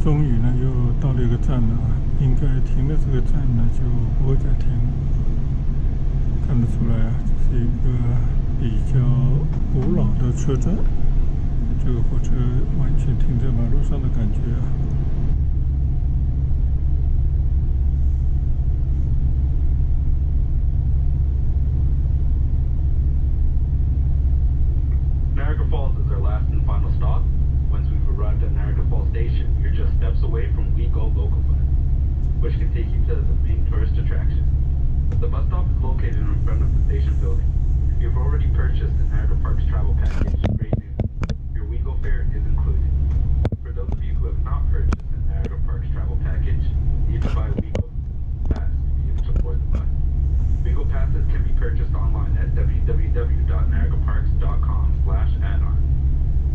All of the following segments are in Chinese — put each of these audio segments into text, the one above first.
终于呢，又到了一个站了，应该停的这个站呢就不会再停了。看得出来啊，这是一个比较古老的车站，这个火车完全停在马路上的感觉啊。Niagara Falls is our last and final stop. Once we've arrived at Niagara Falls Station, you're just steps away from WeGo Local Bus, which can take you to the main tourist attraction. The bus stop is located in front of the station building. If you've already purchased the Niagara Parks travel package, great news. Your WeGo fare is included. For those of you who have not purchased the Niagara Parks travel package, you need to buy WeGo Pass to be able to board the bus. WeGo Passes can be purchased online at www.niagaraparks.com/add-on.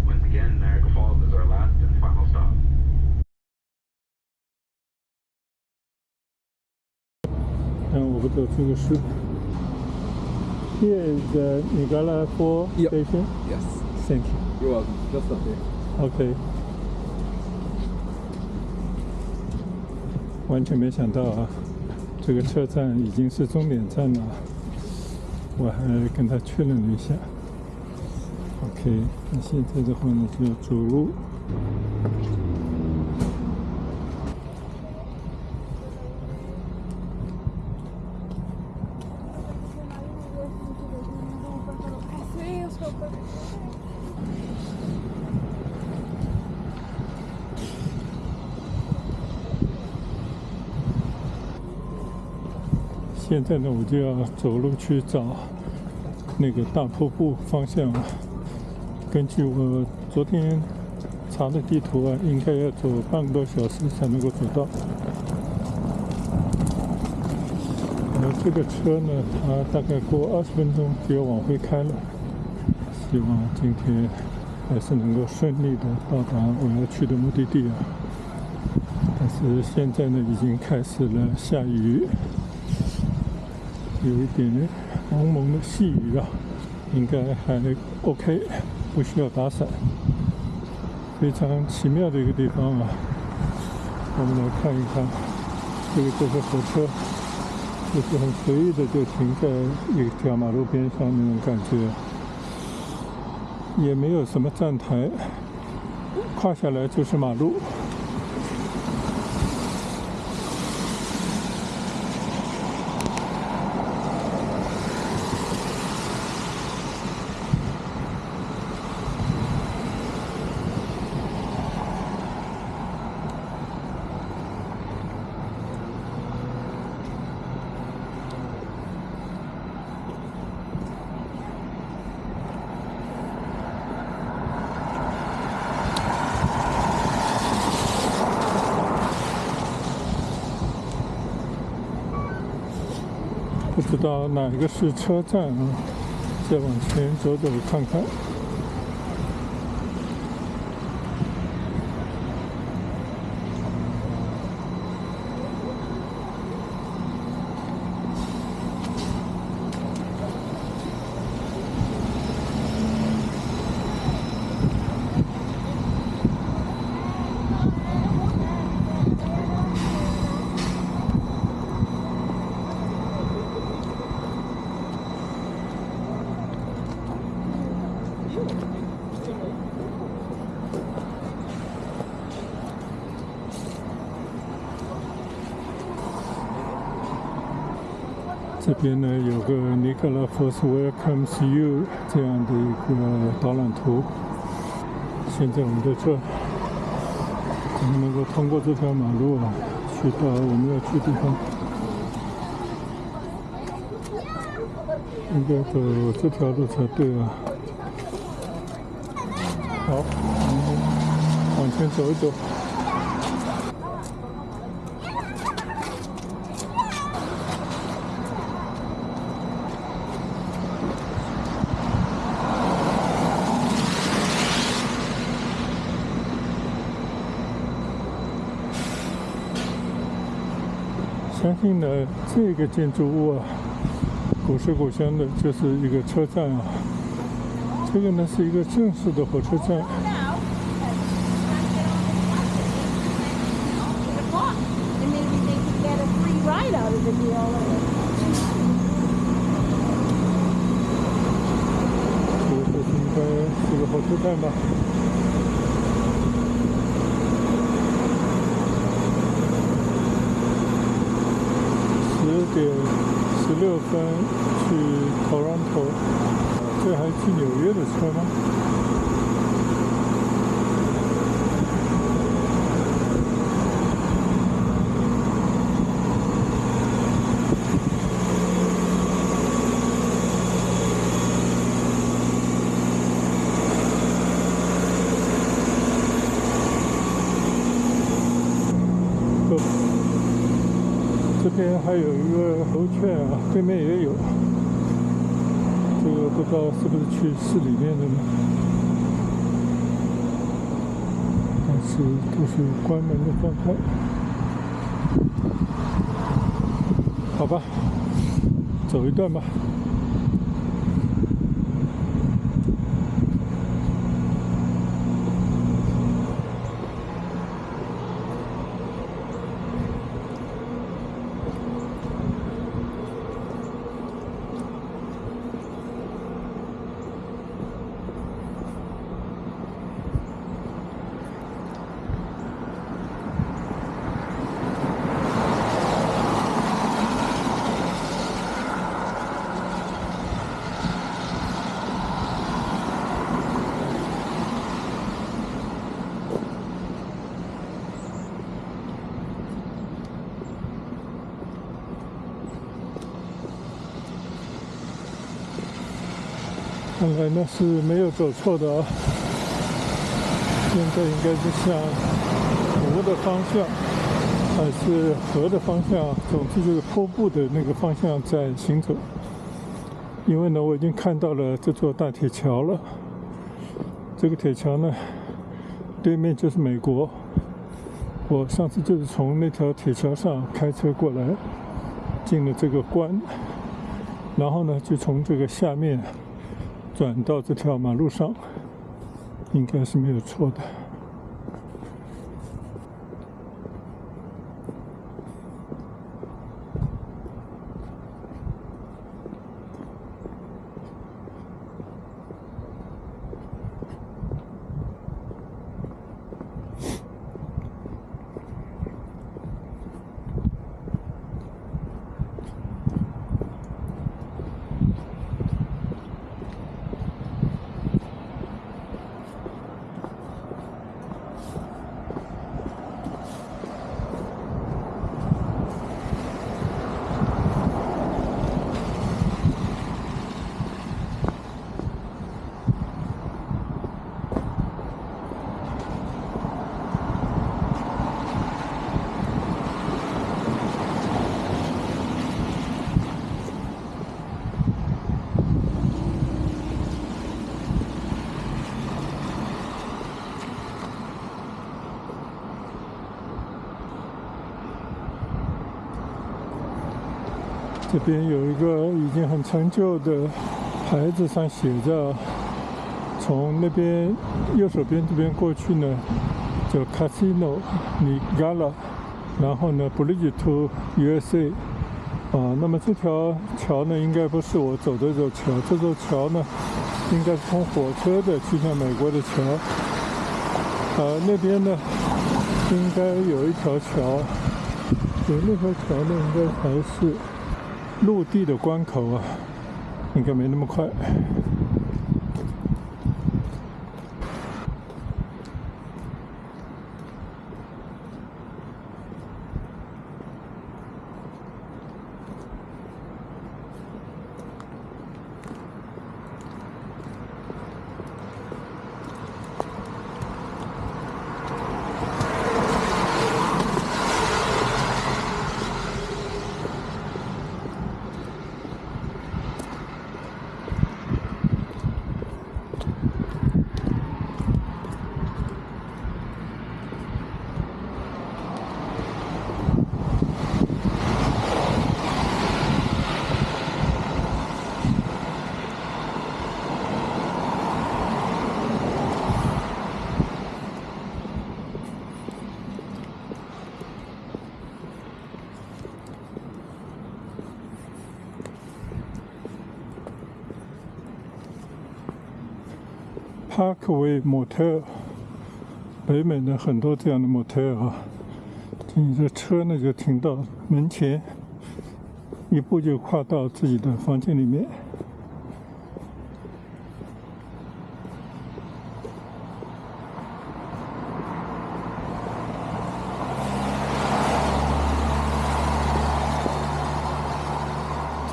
Once again, Niagara Falls is our last and final stop. 我不知道这个是。Here is the Niagara Falls station. Yes. Thank you. You're welcome. Just up there. OK。完全没想到啊，这个车站已经是终点站了。我还跟他确认了一下。OK， 那现在的话呢，就要走路。现在呢，我就要走路去找那个大瀑布方向了。根据我昨天查的地图啊，应该要走半个多小时才能够走到。这个车呢，它大概过20分钟就要往回开了。希望今天还是能够顺利的到达我要去的目的地啊。但是现在呢，已经开始了下雨。有一点蒙蒙的细雨啊，应该还 OK， 不需要打伞。非常奇妙的一个地方啊！我们来看一看，这个就是火车，就是很随意的就停在一条马路边上那种感觉，也没有什么站台，跨下来就是马路。不知道哪一个是车站啊？再往前走走看看。这边呢有个 Niagara Falls Welcomes You 这样的一个导览图。现在我们在这，我们能够通过这条马路啊，去到我们要去的地方。应该走这条路才对啊。好，我们往前走一走。相信呢，这个建筑物啊，古色古香的，就是一个车站啊。这个呢是一个正式的火车站。车站吧。10:16去 Toronto， 这还去纽约的车吗？这边还有一个邮券啊，对面也有。这个不知道是不是去市里面的呢？但是都是关门的状态。好吧，走一段吧。看来那是没有走错的啊！现在应该是向湖的方向，还是河的方向？总之就是坡部的那个方向在行走。因为呢，我已经看到了这座大铁桥了。这个铁桥呢，对面就是美国。我上次就是从那条铁桥上开车过来，进了这个关，然后呢，就从这个下面转到这条马路上，应该是没有错的。这边有一个已经很陈旧的牌子，上写着从那边右手边这边过去呢，叫 Casino Niagara， 然后呢 Bridge to USA。那么这条桥呢，应该不是我走的这座桥，这座桥呢，应该是通火车的去向美国的桥。那边呢，应该有一条桥，那条桥呢，应该还是陆地的关口啊，应该没那么快。Parkway Motel， 北美的很多这样的 motel 啊，你的车呢就停到门前，一步就跨到自己的房间里面。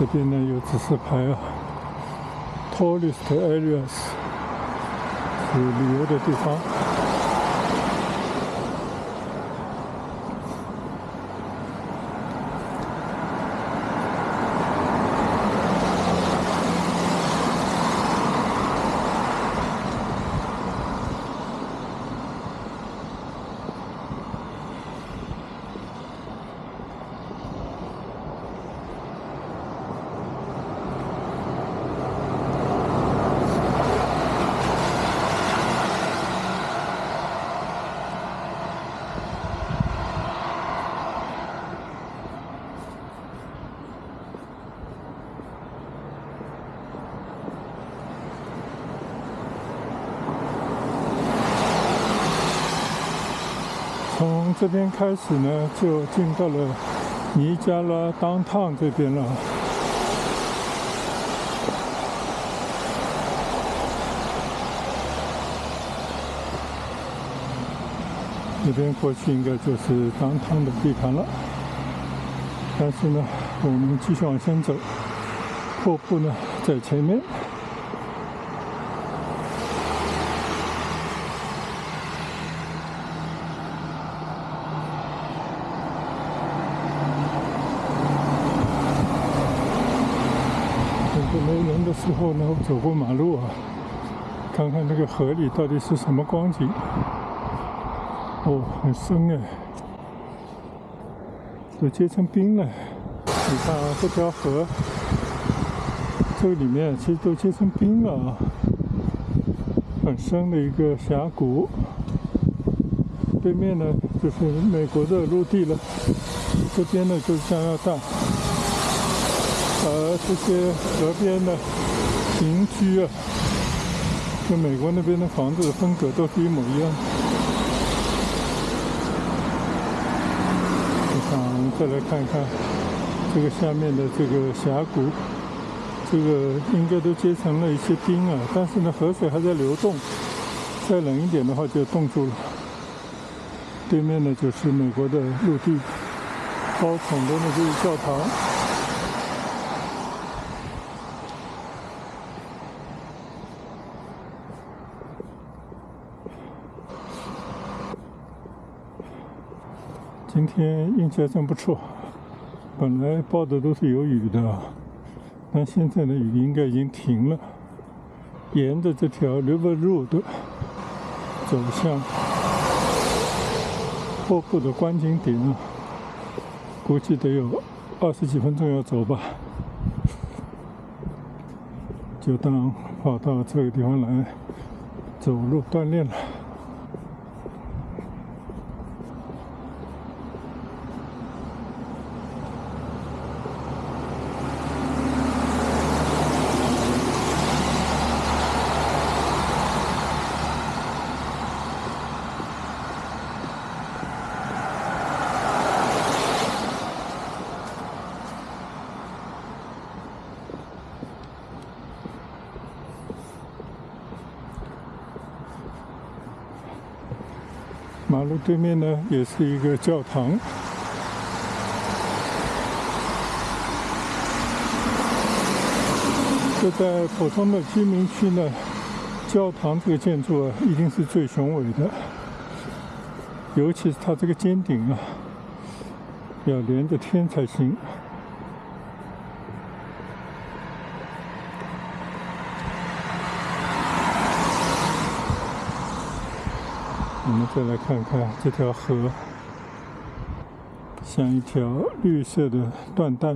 这边呢有指示牌啊 ，Tourist Areas 是旅游的地方。从这边开始呢，就进到了尼加拉 downtown 这边了。这边过去应该就是 downtown 的地盘了。但是呢，我们继续往前走，瀑布呢在前面。没人的时候呢，走过马路啊，看看这个河里到底是什么光景。哦，很深哎，都结成冰了。你看啊，这条河，这个里面其实都结成冰了啊，很深的一个峡谷。对面呢就是美国的陆地了，这边呢就是加拿大。这些河边的邻居啊，跟美国那边的房子的风格都是一模一样。我们再来看看这个下面的这个峡谷，这个应该都结成了一些冰啊，但是呢，河水还在流动，再冷一点的话就冻住了。对面呢就是美国的陆地，高耸的那个教堂。今天运气还真不错，本来报的都是有雨的，但现在的雨应该已经停了。沿着这条 River Road 走向瀑布的观景点，估计得有20几分钟要走吧。就当跑到这个地方来走路锻炼了。马路对面呢，也是一个教堂。这在普通的居民区呢，教堂这个建筑啊，一定是最雄伟的，尤其是它这个尖顶啊，要连着天才行。我们再来看看这条河，像一条绿色的缎带。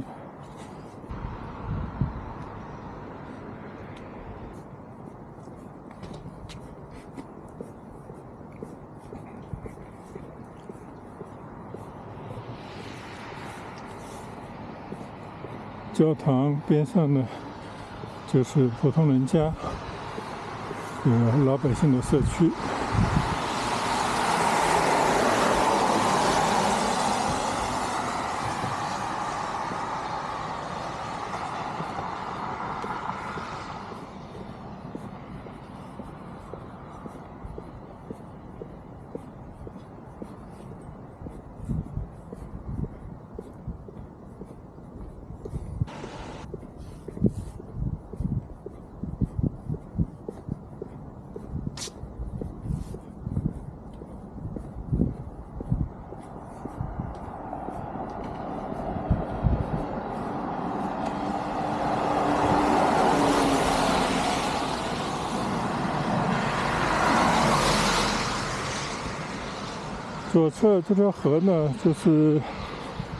教堂边上呢，就是普通人家。个老百姓的社区。左侧这条河呢，就是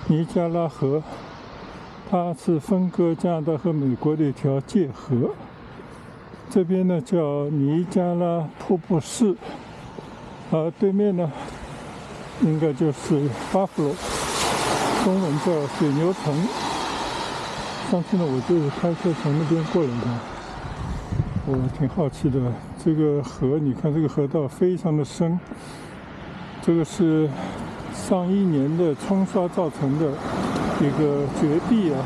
尼加拉河，它是分割加拿大和美国的一条界河。这边呢叫尼加拉瀑布市，而对面呢应该就是 Buffalo， 中文叫水牛城。上次呢我就是开车从那边过来的，我挺好奇的。这个河，你看这个河道非常的深。这个是上亿年的冲刷造成的一个绝壁啊，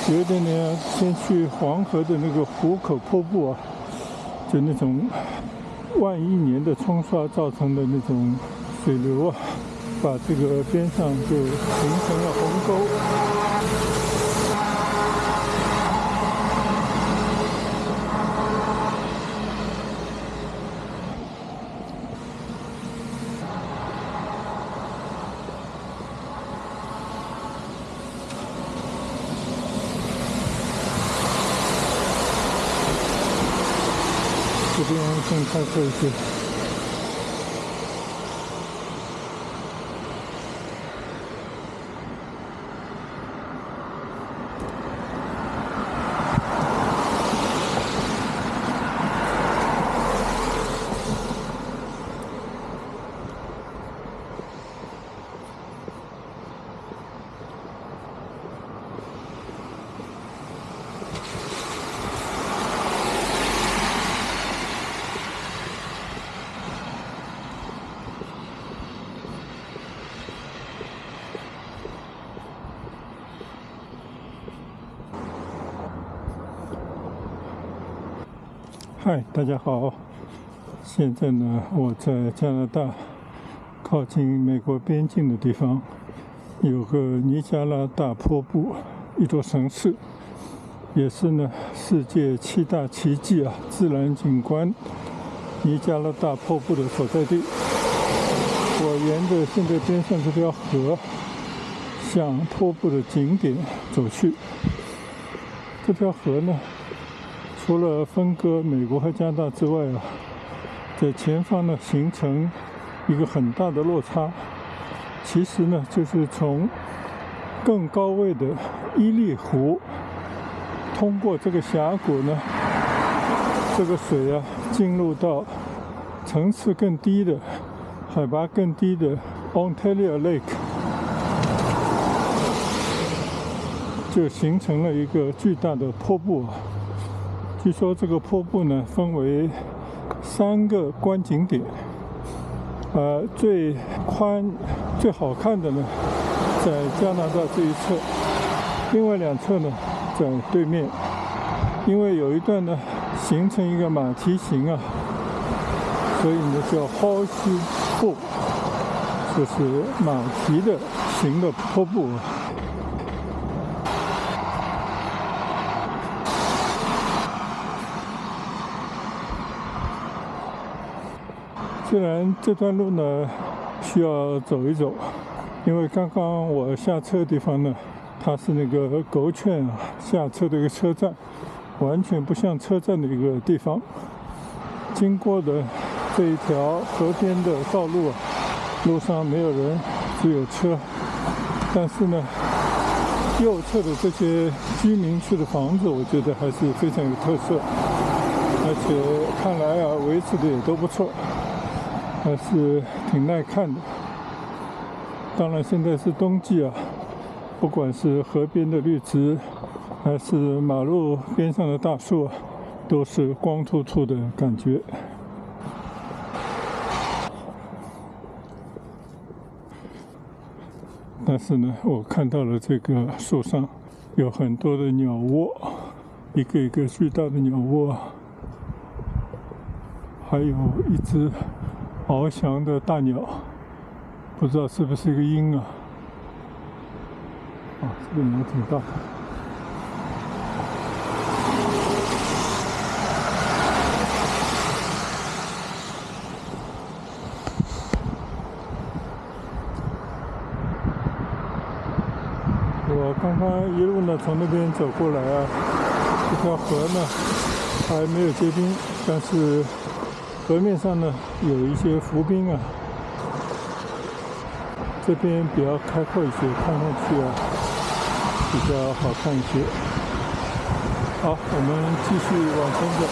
有一点点先去黄河的那个壶口瀑布啊，就那种万亿年的冲刷造成的那种水流啊，把这个边上就形成了鸿沟。这边更开阔一些。嗨，大家好！现在呢，我在加拿大靠近美国边境的地方，有个尼加拉大瀑布，一座城市，也是呢世界7大奇迹啊自然景观尼加拉大瀑布的所在地。我沿着现在边上这条河向瀑布的景点走去。这条河呢，除了分割美国和加拿大之外啊，在前方呢形成一个很大的落差。其实呢，就是从更高位的伊利湖通过这个峡谷呢，这个水啊进入到层次更低的、海拔更低的 Ontario Lake， 就形成了一个巨大的瀑布啊。据说这个瀑布呢分为3个观景点，最宽、最好看的呢在加拿大这一侧，另外2侧呢在对面。因为有一段呢形成一个马蹄形啊，所以呢叫 Horseshoe Fall， 就是马蹄的形的瀑布。虽然这段路呢需要走一走，因为刚刚我下车的地方呢，它是那个狗犬下车的一个车站，完全不像车站的一个地方。经过的这一条河边的道路啊，路上没有人，只有车。但是呢，右侧的这些居民区的房子，我觉得还是非常有特色，而且看来啊，维持的也都不错。还是挺耐看的。当然现在是冬季啊，不管是河边的绿植，还是马路边上的大树啊，都是光秃秃的感觉。但是呢，我看到了这个树上有很多的鸟窝，一个一个巨大的鸟窝，还有一只翱翔的大鸟，不知道是不是一个鹰啊？啊，这个鸟挺大。我刚刚一路呢从那边走过来啊，这条河呢还没有结冰，但是河面上呢有一些浮冰啊。这边比较开阔一些，看上去啊比较好看一些。好，我们继续往前走。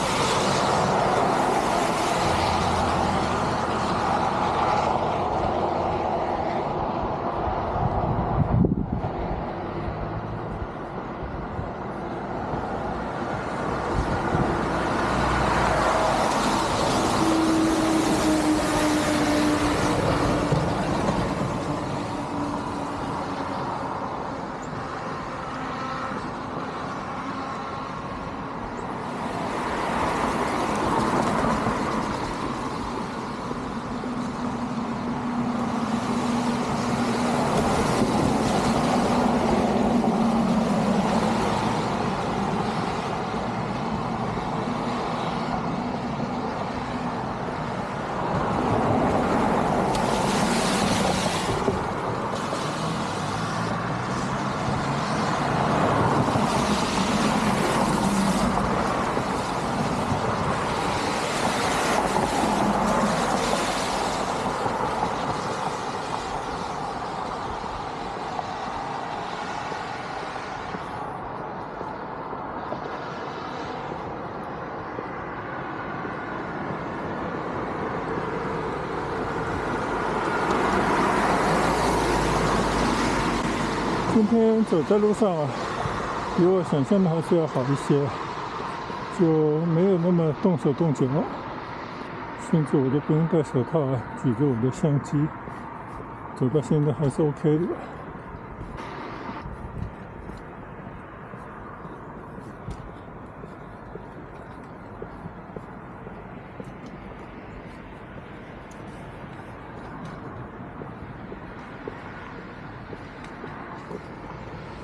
今天走在路上啊，比我想象的还是要好一些，就没有那么动手动脚，甚至我都不用戴手套啊，举着我的相机，走到现在还是 OK 的。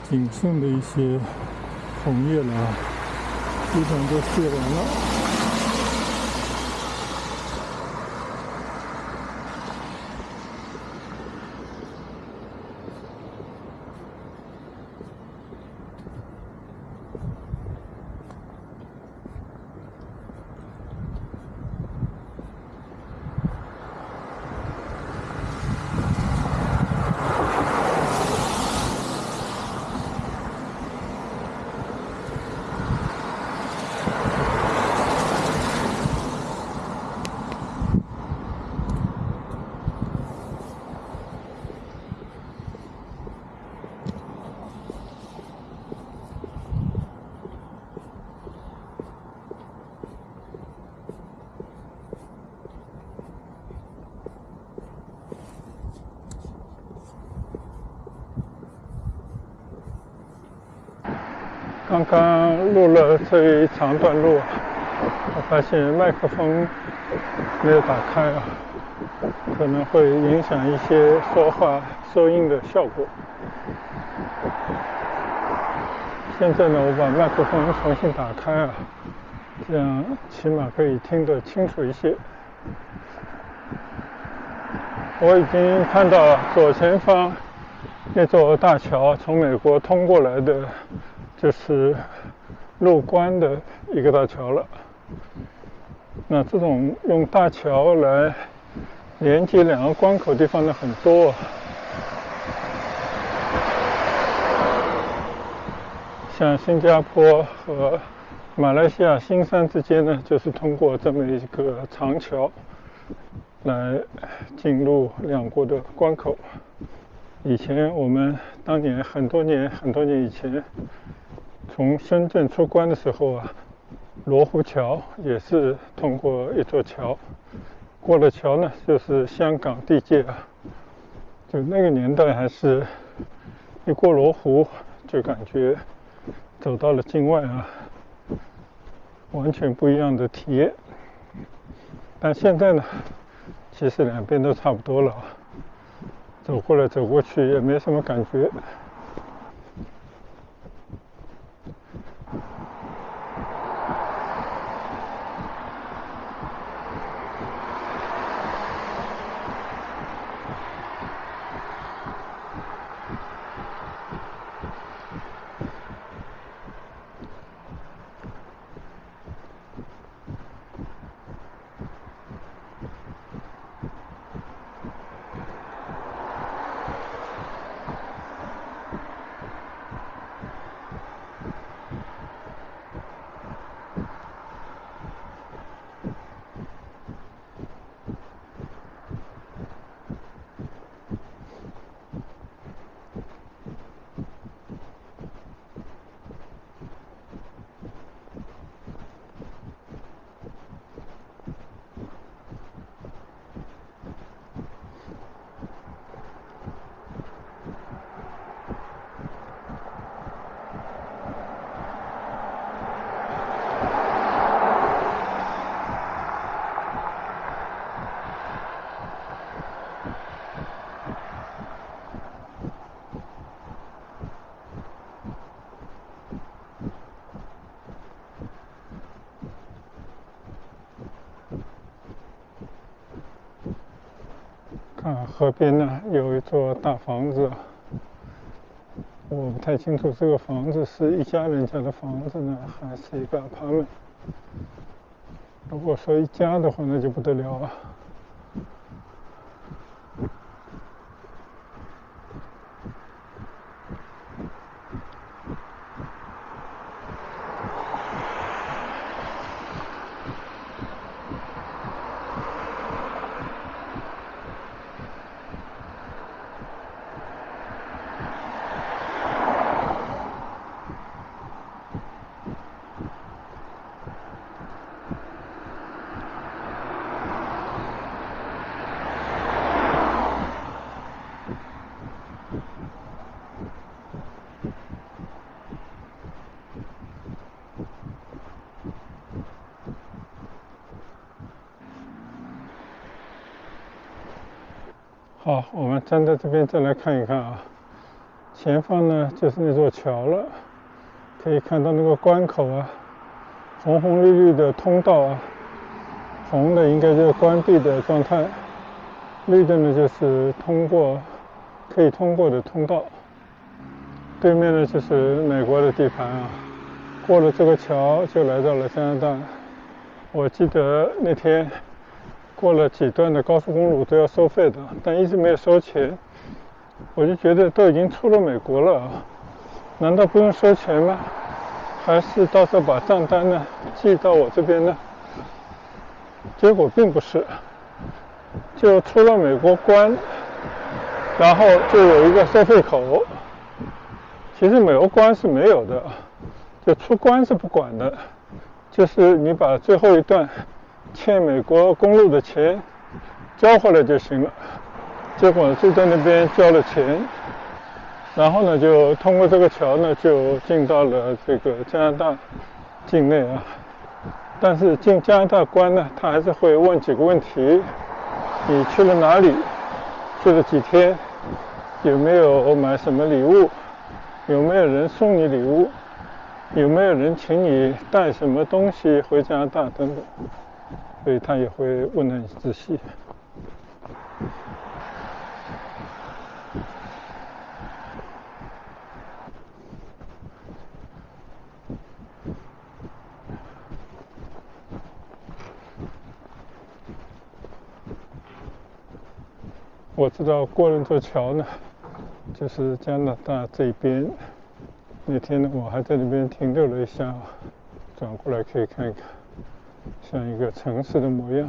仅剩的一些红叶了，基本都谢完了。刚刚录了这一长段路，我发现麦克风没有打开啊，可能会影响一些说话收音的效果。现在呢，我把麦克风重新打开啊，这样起码可以听得清楚一些。我已经看到左前方那座大桥，从美国通过来的，就是入关的一个大桥了。那这种用大桥来连接两个关口地方呢很多，像新加坡和马来西亚新山之间呢，就是通过这么一个长桥来进入两国的关口。以前我们当年很多年以前从深圳出关的时候啊，罗湖桥也是通过一座桥，过了桥呢就是香港地界啊。就那个年代还是一过罗湖就感觉走到了境外啊，完全不一样的体验。但现在呢，其实两边都差不多了，走过来走过去也没什么感觉。看河边呢有一座大房子，我不太清楚这个房子是一家人家的房子呢，还是一个 apartment。如果说一家的话，那就不得了了。好，我们站在这边再来看一看啊，前方呢就是那座桥了，可以看到那个关口啊，红红绿绿的通道啊，红的应该就是关闭的状态，绿的呢就是可以通过的通道。对面呢就是美国的地盘啊，过了这个桥就来到了加拿大。我记得那天过了几段的高速公路都要收费的，但一直没有收钱，我就觉得都已经出了美国了，难道不用收钱吗？还是到时候把账单呢寄到我这边呢？结果并不是，就出了美国关，然后就有一个收费口。其实美国关是没有的，就出关是不管的，就是你把最后一段欠美国公路的钱交回来就行了。结果就在那边交了钱，然后呢就通过这个桥呢就进到了这个加拿大境内啊。但是进加拿大关呢，他还是会问几个问题：你去了哪里？去了几天？有没有买什么礼物？有没有人送你礼物？有没有人请你带什么东西回加拿大等等？所以他也会问得很仔细。我知道过了这桥呢，就是加拿大这边。那天呢，我还在那边停留了一下，转过来可以看一看，像一个城市的模样，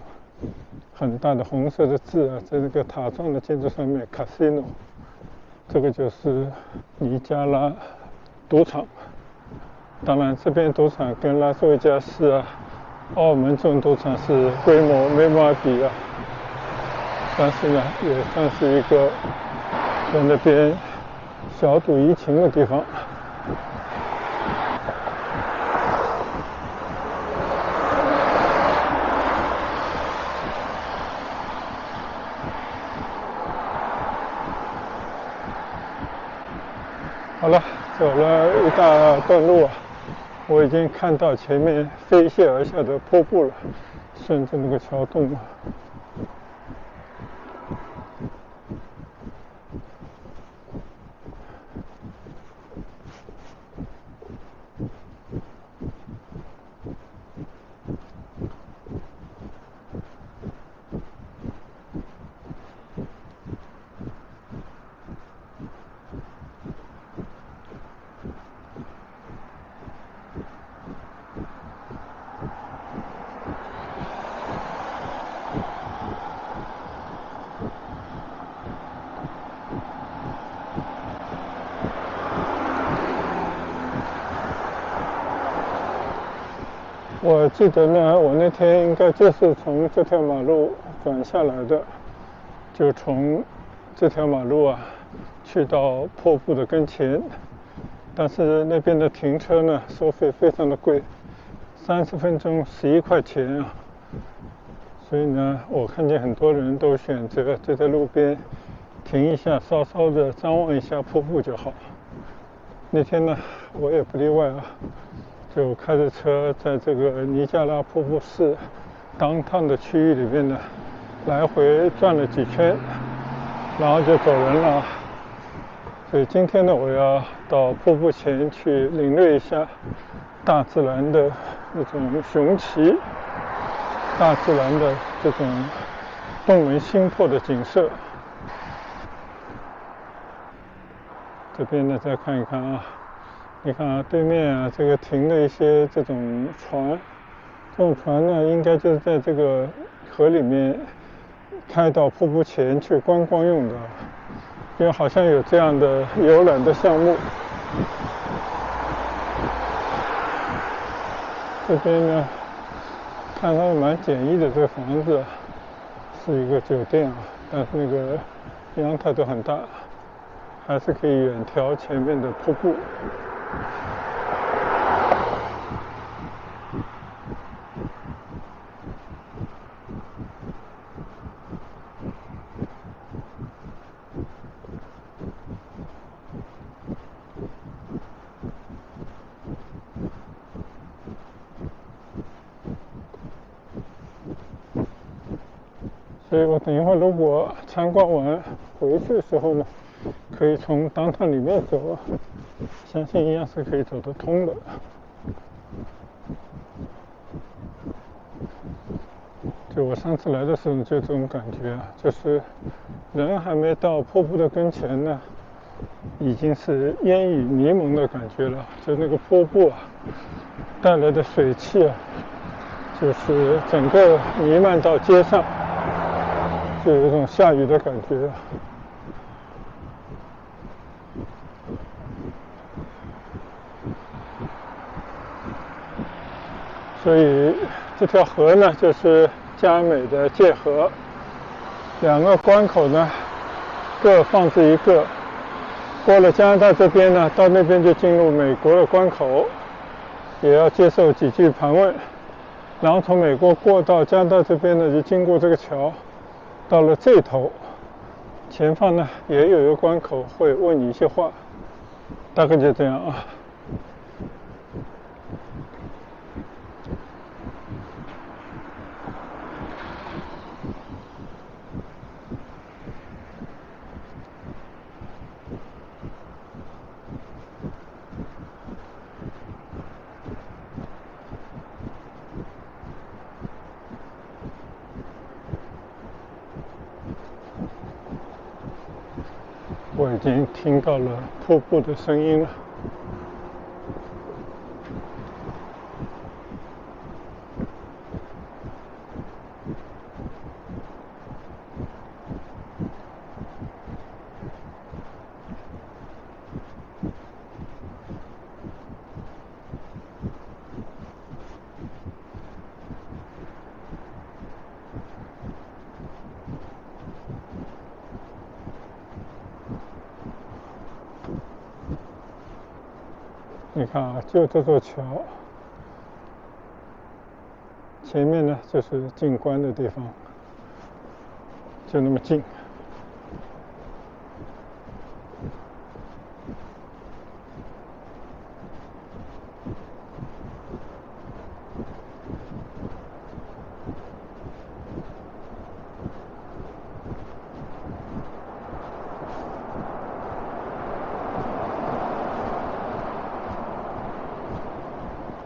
很大的红色的字啊，在这个塔状的建筑上面 ，Casino， 这个就是尼加拉赌场。当然，这边赌场跟拉斯维加斯啊、澳门这种赌场是规模没办法比啊，但是呢，也算是一个在那边小赌怡情的地方。好了，走了一大段路啊，我已经看到前面飞泻而下的瀑布了，顺着那个桥洞啊。我记得呢，我那天应该就是从这条马路转下来的，就从这条马路啊去到瀑布的跟前，但是那边的停车呢收费非常的贵，30分钟11块钱啊，所以呢，我看见很多人都选择就在路边停一下，稍稍的张望一下瀑布就好。那天呢，我也不例外啊。就开着车在这个尼加拉瀑布市downtown的区域里面呢，来回转了几圈，然后就走人了。所以今天呢，我要到瀑布前去领略一下大自然的那种雄奇，大自然的这种动人心魄的景色。这边呢，再看一看啊。你看啊，对面啊，这个停了一些这种船，这种船呢，应该就是在这个河里面开到瀑布前去观光用的，因为好像有这样的游览的项目。这边呢，看它蛮简易的，这个房子是一个酒店啊，但是那个阳台都很大，还是可以远眺前面的瀑布。所以我等一会儿如果参观完回去的时候呢，可以从downtown里面走，相信一样是可以走得通的。就我上次来的时候就这种感觉啊，就是人还没到瀑布的跟前呢，已经是烟雨迷蒙的感觉了。就那个瀑布啊带来的水汽啊，就是整个弥漫到街上，就有一种下雨的感觉。所以这条河呢，就是加美的界河，两个关口呢各放置一个。过了加拿大这边呢，到那边就进入美国的关口，也要接受几句盘问。然后从美国过到加拿大这边呢，就经过这个桥，到了这头，前方呢也有一个关口会问你一些话，大概就这样啊。我已经听到了瀑布的声音了。你看啊，就这座桥，前面呢就是进关的地方，就那么近。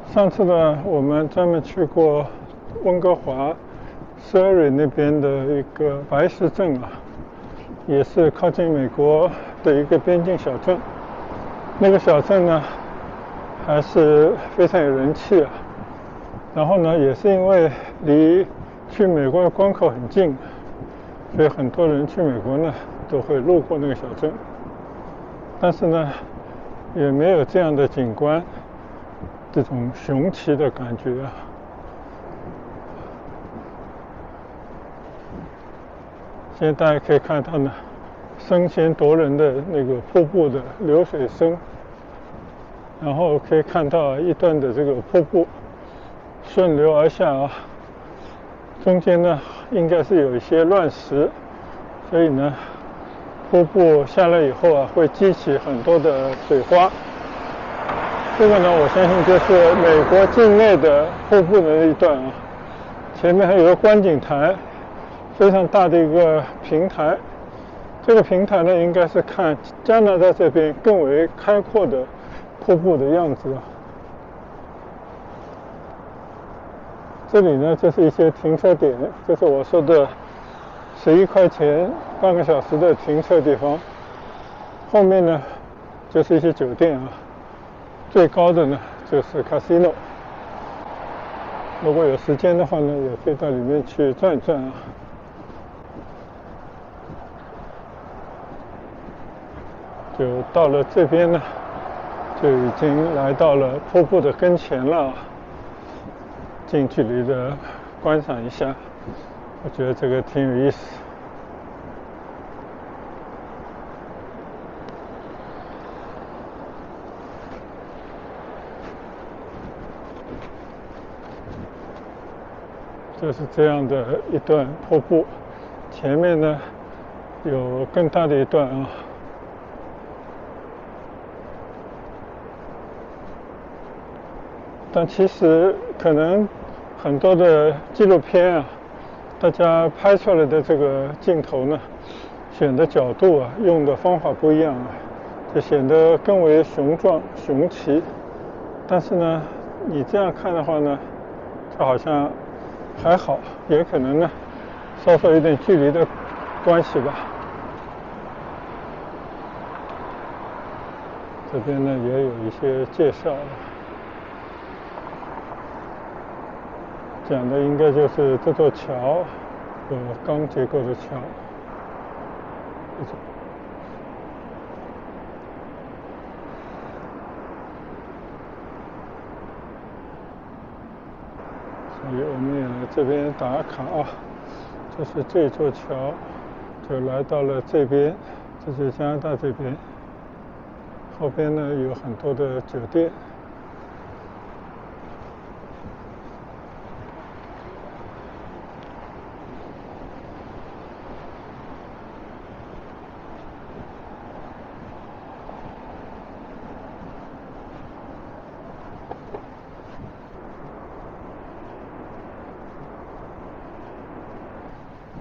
上次呢，我们专门去过温哥华 Surrey 那边的一个白石镇啊，也是靠近美国的一个边境小镇。那个小镇呢，还是非常有人气啊。然后呢，也是因为离去美国的关口很近，所以很多人去美国呢都会路过那个小镇。但是呢，也没有这样的景观。这种雄奇的感觉啊！现在大家可以看到呢，声鲜夺人的那个瀑布的流水声，然后可以看到一段的这个瀑布顺流而下啊，中间呢应该是有一些乱石，所以呢，瀑布下来以后啊，会激起很多的水花。这个呢，我相信就是美国境内的瀑布的那一段啊，前面还有个观景台，非常大的一个平台。这个平台呢，应该是看加拿大这边更为开阔的瀑布的样子啊。这里呢，就是一些停车点，就是我说的11块钱半个小时的停车地方。后面呢，就是一些酒店啊。最高的呢就是 casino， 如果有时间的话呢，也可以到里面去转转啊。就到了这边呢，就已经来到了瀑布的跟前了，近距离的观赏一下，我觉得这个挺有意思。就是这样的一段瀑布，前面呢有更大的一段啊。但其实可能很多的纪录片啊，大家拍出来的这个镜头呢，选的角度啊，用的方法不一样啊，就显得更为雄壮雄奇。但是呢，你这样看的话呢，就好像还好，也可能呢，稍稍有点距离的关系吧。这边呢也有一些介绍，讲的应该就是这座桥，钢结构的桥。所以我们也来这边打卡啊。这是这座桥，就来到了这边，这是加拿大这边。后边呢有很多的酒店。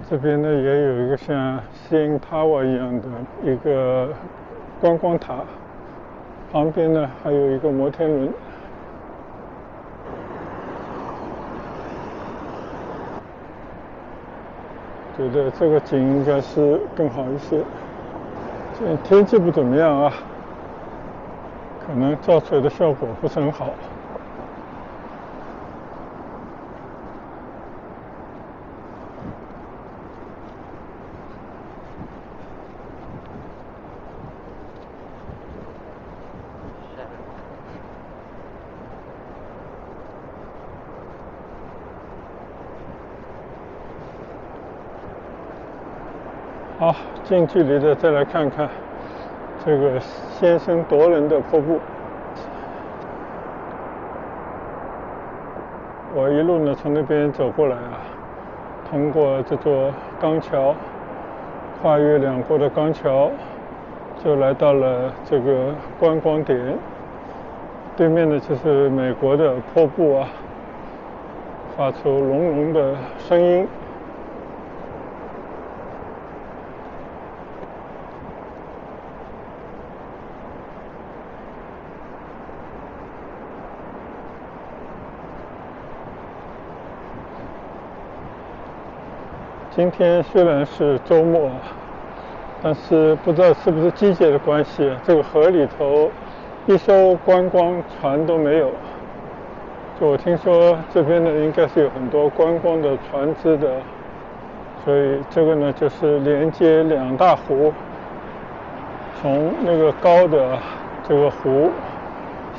这边呢也有一个像 CN Tower 一样的一个观光塔，旁边呢还有一个摩天轮。觉得这个景应该是更好一些。现在天气不怎么样啊，可能照出来的效果不是很好。好，近距离的再来看看这个先声夺人的瀑布。我一路呢从那边走过来啊，通过这座钢桥，跨越两国的钢桥，就来到了这个观光点。对面呢就是美国的瀑布啊，发出隆隆的声音。今天虽然是周末，但是不知道是不是季节的关系，这个河里头一艘观光船都没有。就我听说这边呢应该是有很多观光的船只的，所以这个呢就是连接两大湖，从那个高的这个湖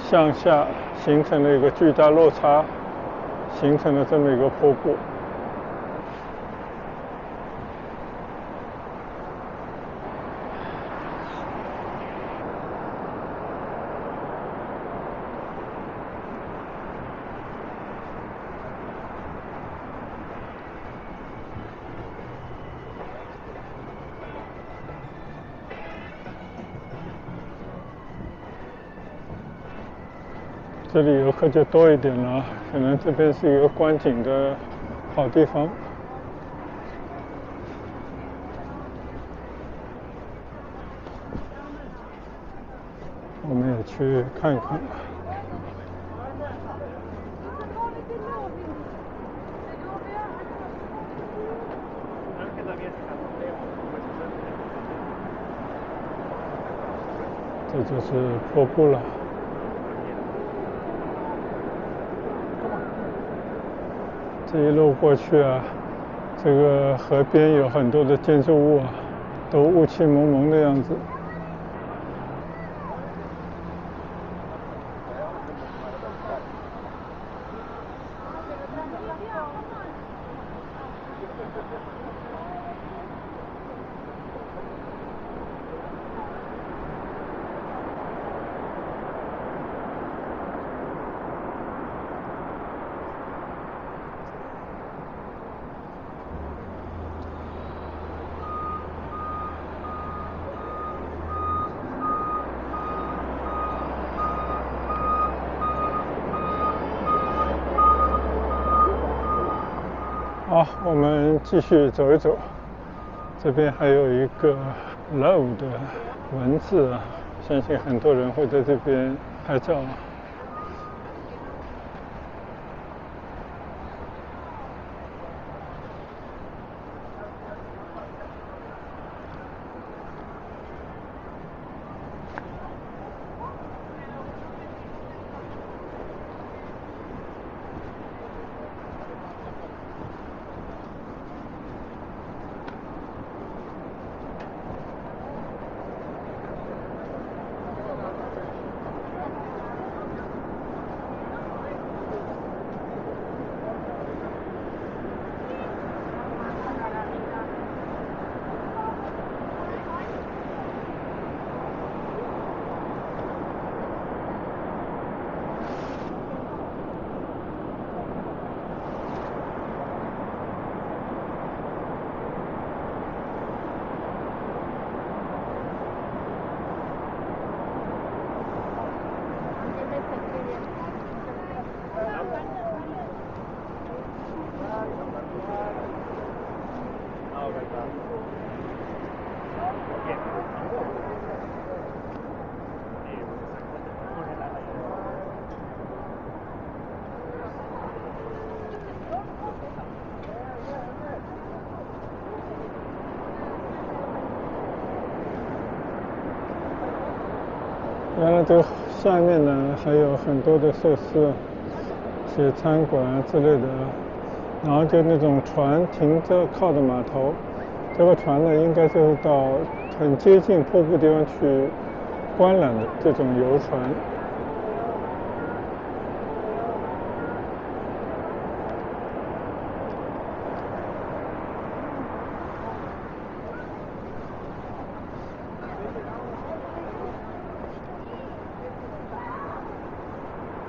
向下形成了一个巨大落差，形成了这么一个瀑布。这里游客就多一点了，可能这边是一个观景的好地方。我们也去看一看。这就是瀑布了。这一路过去啊，这个河边有很多的建筑物啊，都雾气蒙蒙的样子。好，我们继续走一走。这边还有一个 love 的文字啊，相信很多人会在这边拍照啊。原来这个下面呢还有很多的设施，一些餐馆之类的，然后就那种船停着靠的码头，这个船呢应该就是到很接近瀑布地方去观览的这种游船。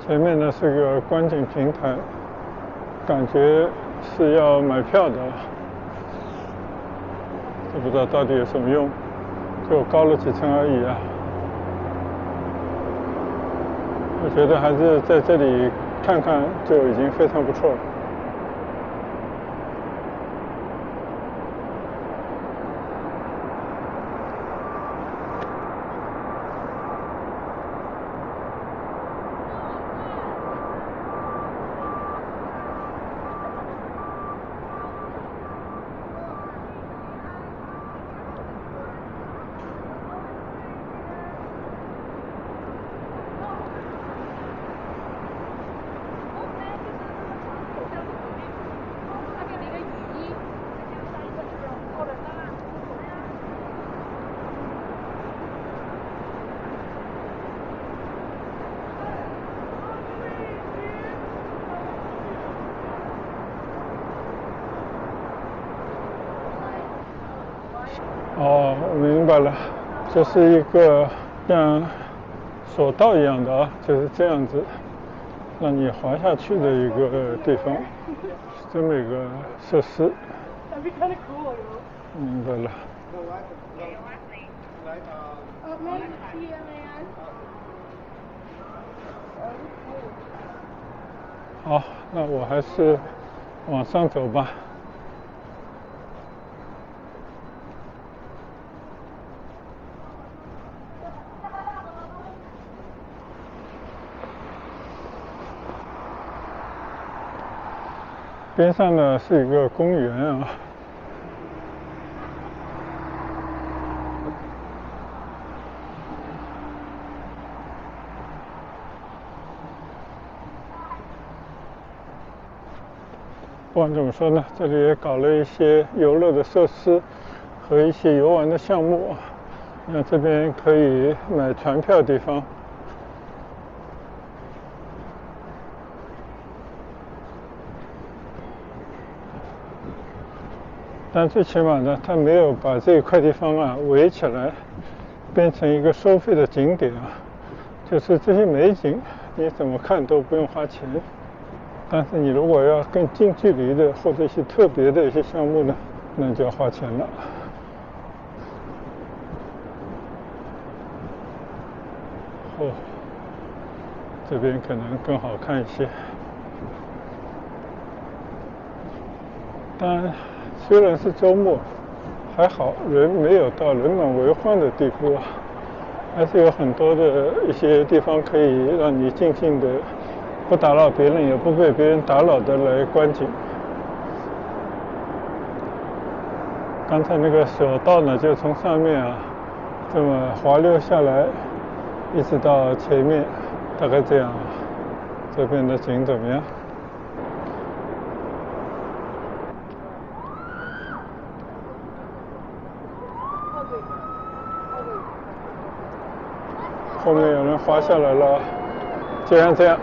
前面呢是个观景平台，感觉是要买票的，都不知道到底有什么用，就高了几层而已啊。我觉得还是在这里看看就已经非常不错了。哦，我明白了，这是一个像索道一样的啊，就是这样子让你滑下去的一个地方，这么一个设施。明白了。好，那我还是往上走吧。边上呢是一个公园啊，不管怎么说呢，这里也搞了一些游乐的设施和一些游玩的项目。那这边可以买船票的地方。但最起码呢，它没有把这一块地方啊围起来，变成一个收费的景点啊。就是这些美景，你怎么看都不用花钱。但是你如果要更近距离的或者一些特别的一些项目呢，那就要花钱了。哦，这边可能更好看一些。当然，虽然是周末，还好人没有到人满为患的地步啊，还是有很多的一些地方可以让你静静的，不打扰别人，也不被别人打扰的来观景。刚才那个索道呢，就从上面啊这么滑溜下来，一直到前面，大概这样。这边的景怎么样？后面有人滑下来了，就像这样。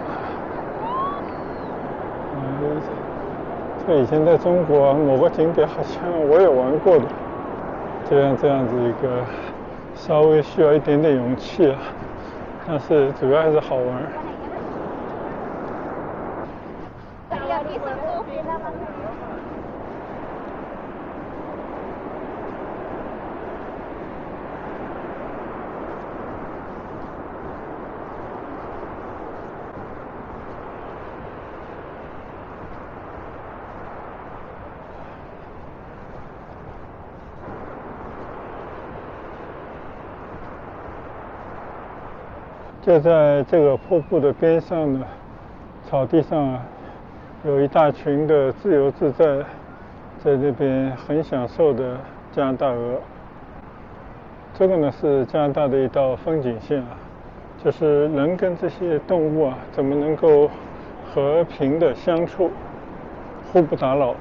这以前在中国某个景点好像我也玩过的，这样子一个，稍微需要一点点勇气啊，但是主要还是好玩。就在这个瀑布的边上呢，草地上啊，有一大群的自由自在，在那边很享受的加拿大鹅。这个呢是加拿大的一道风景线啊，就是人跟这些动物啊怎么能够和平的相处，互不打扰，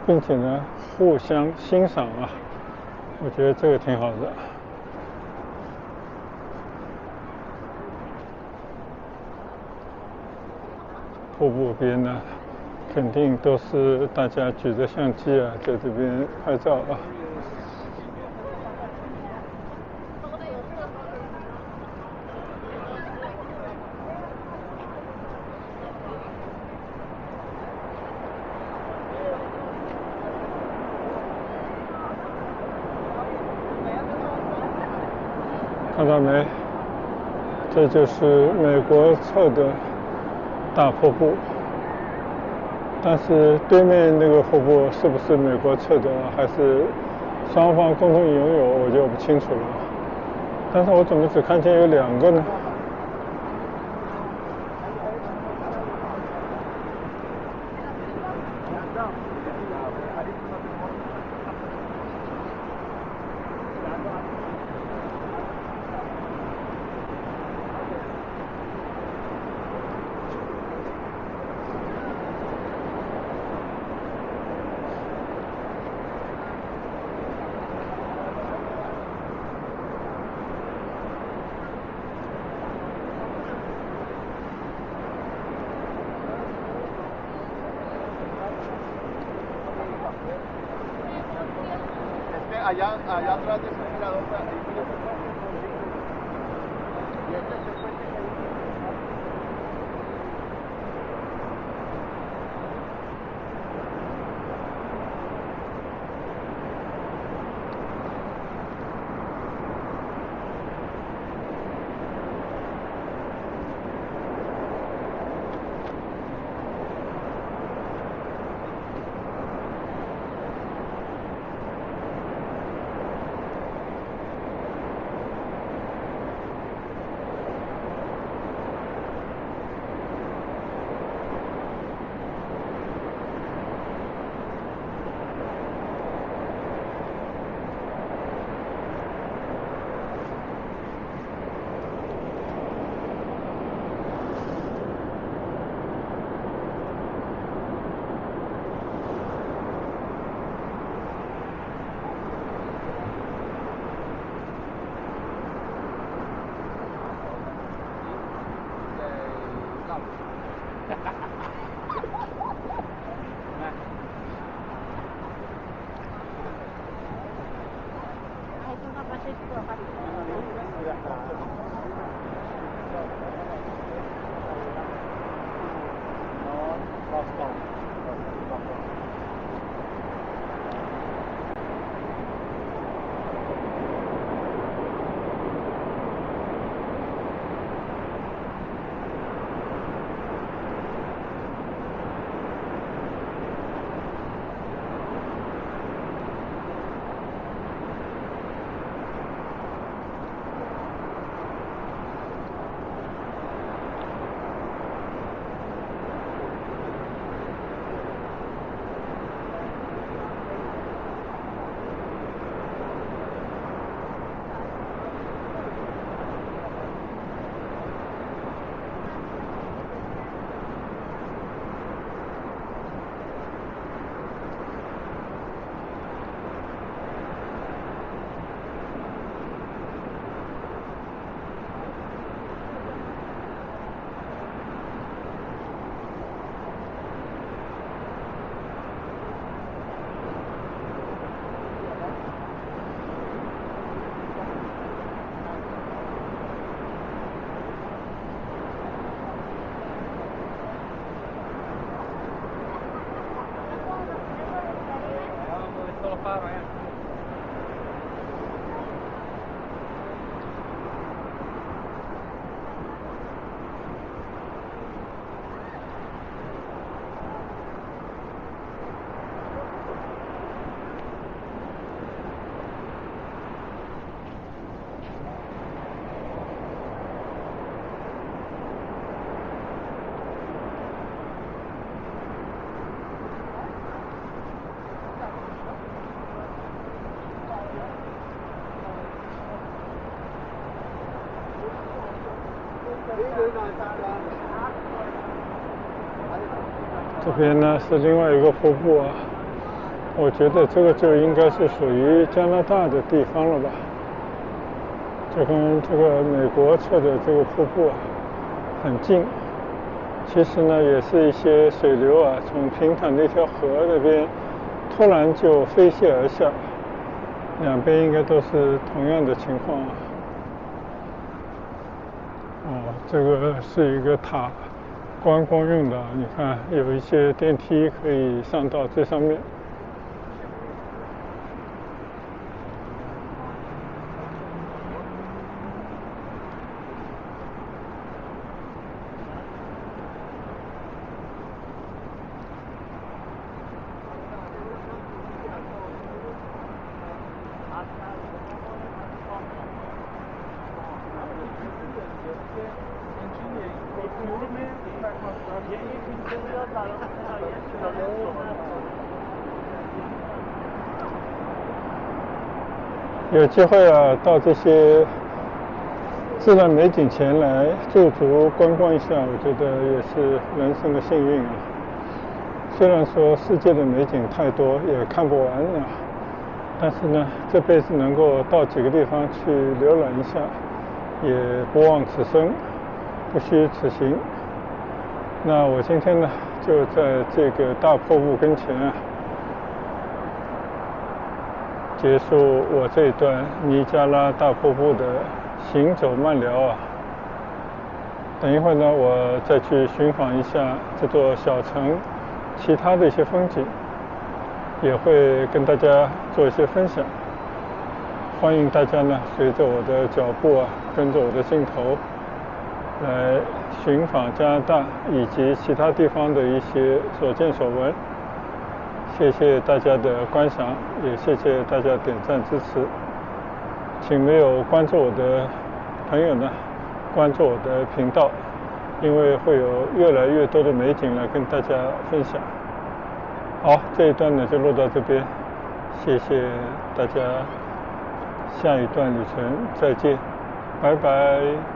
并且呢互相欣赏啊，我觉得这个挺好的。瀑布边呢，肯定都是大家举着相机啊，在这边拍照啊。看到没？这就是美国侧的大瀑布，但是对面那个瀑布是不是美国侧的，还是双方共同拥有，我就不清楚了。但是我怎么只看见有2个呢？allá atrás de ese mirador hay una persona y este es el puente que dice这边呢是另外一个瀑布啊，我觉得这个就应该是属于加拿大的地方了吧。这跟这个美国侧的这个瀑布啊很近。其实呢也是一些水流啊从平坦的一条河那边突然就飞泻而下，两边应该都是同样的情况啊。这个是一个塔，观光用的，你看有一些电梯可以上到这上面。有机会啊，到这些自然美景前来驻足观光一下，我觉得也是人生的幸运啊。虽然说世界的美景太多，也看不完啊，但是呢，这辈子能够到几个地方去浏览一下，也不枉此生，不虚此行。那我今天呢，就在这个大瀑布跟前啊，结束我这一段尼加拉大瀑布的行走慢聊啊。等一会儿呢，我再去寻访一下这座小城其他的一些风景，也会跟大家做一些分享。欢迎大家呢，随着我的脚步啊，跟着我的镜头来寻访加拿大以及其他地方的一些所见所闻。谢谢大家的观赏，也谢谢大家点赞支持。请没有关注我的朋友呢，关注我的频道，因为会有越来越多的美景来跟大家分享。好，这一段呢就录到这边，谢谢大家，下一段旅程再见，拜拜。